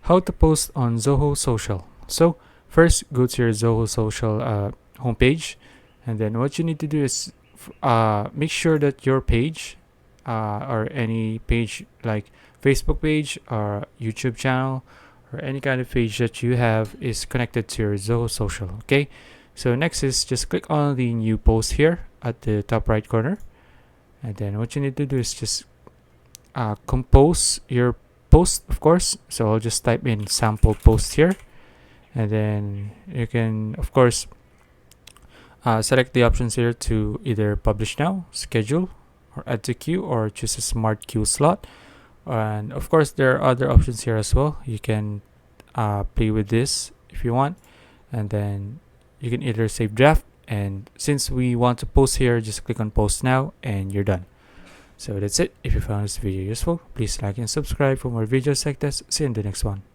how to post on ZOHO Social. So first, go to your ZOHO Social homepage, and then what you need to do is make sure that your page or any page like Facebook page or YouTube channel or any kind of page that you have is connected to your ZOHO Social. Okay, so next is just click on the new post here at the top right corner, and then what you need to do is just compose your post, of course. So I'll just type in sample post here, and then you can of course select the options here to either publish now, schedule, or add to queue, or choose a smart queue slot. And of course there are other options here as well. You can play with this if you want, and then you can either save draft, and since we want to post here, just click on post now and you're done. So that's it. If you found this video useful, please like and subscribe for more videos like this. See you in the next one.